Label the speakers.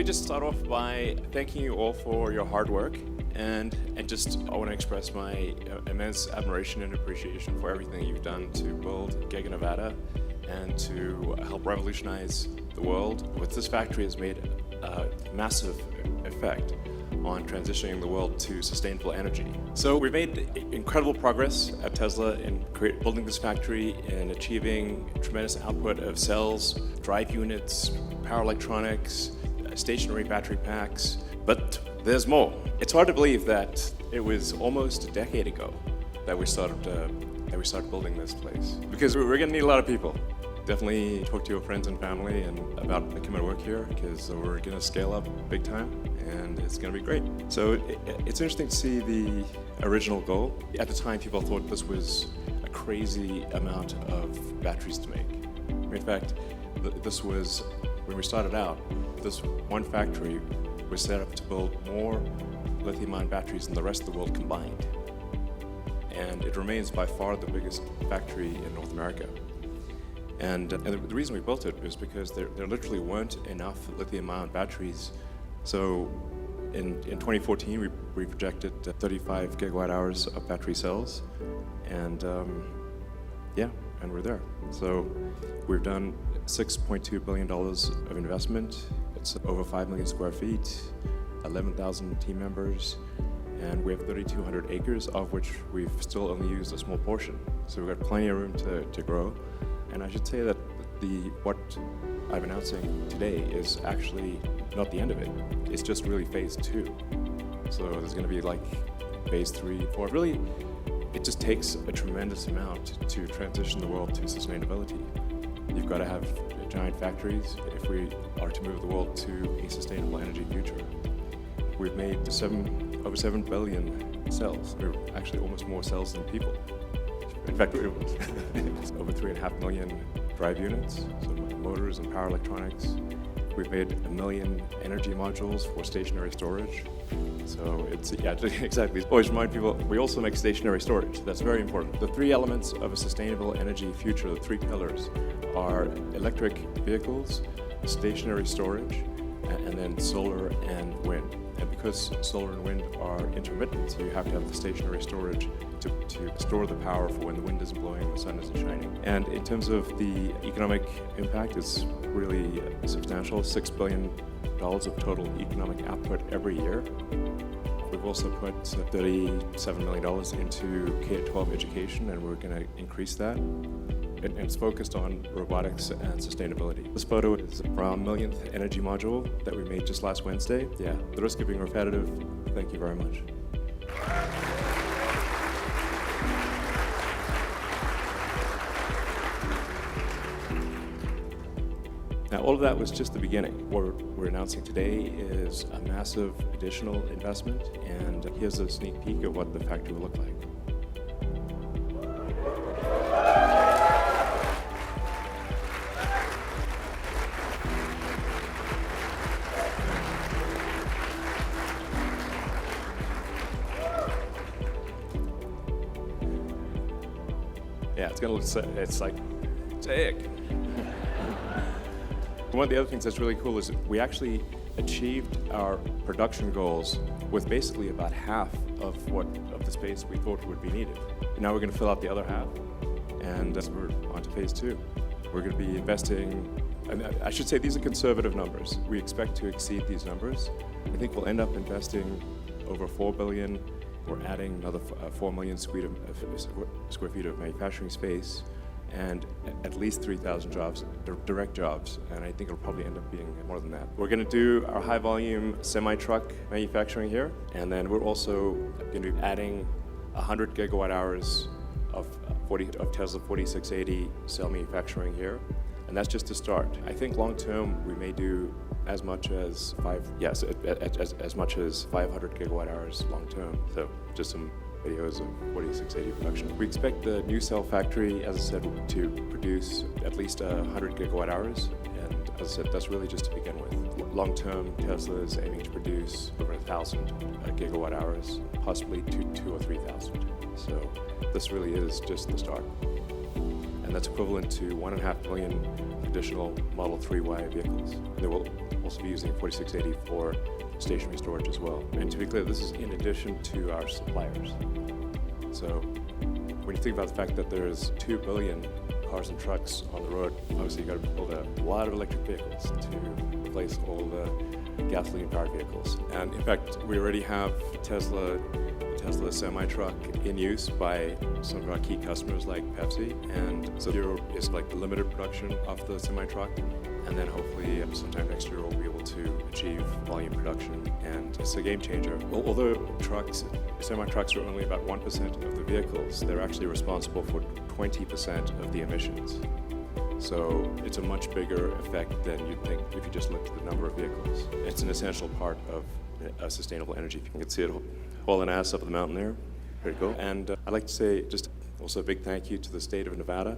Speaker 1: just start off by thanking you all for your hard work, and just I want to express my immense admiration and appreciation for everything you've done to build Gigafactory Nevada and to help revolutionize the world. What this factory has made a massive effect on transitioning the world to sustainable energy. So we've made incredible progress at Tesla in building this factory and achieving tremendous output of cells, drive units, power electronics, stationary battery packs, but there's more. It's hard to believe that it was almost a decade ago that we started building this place, because we're going to need a lot of people. Definitely talk to your friends and family and about coming to work here, because we're going to scale up big time and it's going to be great. So it's interesting to see the original goal. At the time, people thought this was a crazy amount of batteries to make. In fact, this was, when we started out, this one factory was set up to build more lithium-ion batteries than the rest of the world combined. And it remains by far the biggest factory in North America. And the reason we built it is because there literally weren't enough lithium-ion batteries. So in 2014, we projected 35 gigawatt hours of battery cells, and and we're there. So we've done $6.2 billion of investment. It's over 5 million square feet, 11,000 team members, and we have 3,200 acres, of which we've still only used a small portion. So we've got plenty of room to grow. And I should say that what I'm announcing today is actually not the end of it. It's just really phase 2. So there's going to be like phase 3, 4. Really, it just takes a tremendous amount to transition the world to sustainability. You've got to have giant factories if we are to move the world to a sustainable energy future. We've made over 7 billion cells. We're actually almost more cells than people. In fact, it was over 3.5 million drive units, so motors and power electronics. We've made 1 million energy modules for stationary storage. So it's, exactly. Always remind people, we also make stationary storage. That's very important. The 3 elements of a sustainable energy future, the 3 pillars, are electric vehicles, stationary storage, and then solar and wind. And because solar and wind are intermittent, so you have to have the stationary storage to store the power for when the wind isn't blowing and the sun isn't shining. And in terms of the economic impact, it's really substantial, $6 billion of total economic output every year. We've also put $37 million into K-12 education, and we're going to increase that. And it's focused on robotics and sustainability. This photo is our millionth energy module that we made just last Wednesday. Yeah, the risk of being repetitive, thank you very much. Now, all of that was just the beginning. What we're announcing today is a massive additional investment, and here's a sneak peek of what the factory will look like. Yeah, it's gonna look, it's like, sick. One of the other things that's really cool is we actually achieved our production goals with basically about half of the space we thought would be needed. And now we're gonna fill out the other half, and we're on to phase 2. We're gonna be investing, and I should say these are conservative numbers. We expect to exceed these numbers. I think we'll end up investing over $4 billion. We're adding another 4 million square feet of manufacturing space, and at least 3,000 jobs, direct jobs, and I think it'll probably end up being more than that. We're going to do our high-volume semi-truck manufacturing here, and then we're also going to be adding 100 gigawatt hours of Tesla 4680 cell manufacturing here, and that's just to start. I think long-term we may do as much as as much as 500 gigawatt hours long-term. So just some videos of 4680 production. We expect the new cell factory, as I said, to produce at least 100 gigawatt hours. And as I said, that's really just to begin with. Long-term, Tesla is aiming to produce over 1,000 gigawatt hours, possibly 2,000 or 3,000. So this really is just the start. And that's equivalent to 1.5 million additional Model 3Y vehicles. They will also be using 4680 for stationary storage as well. And to be clear, this is in addition to our suppliers. So when you think about the fact that there's 2 billion cars and trucks on the road, obviously you've got to build a lot of electric vehicles to replace all the gasoline-powered vehicles. And in fact, we already have Tesla semi-truck in use by some of our key customers like Pepsi. And so Zero is like the limited production of the semi-truck. And then hopefully sometime next year we'll be able to achieve volume production. And it's a game changer. Although semi-trucks are only about 1% of the vehicles, they're actually responsible for 20% of the emissions. So it's a much bigger effect than you'd think if you just looked at the number of vehicles. It's an essential part of a sustainable energy. You can see it hauling ass up the mountain there. Pretty cool. And I'd like to say just also a big thank you to the state of Nevada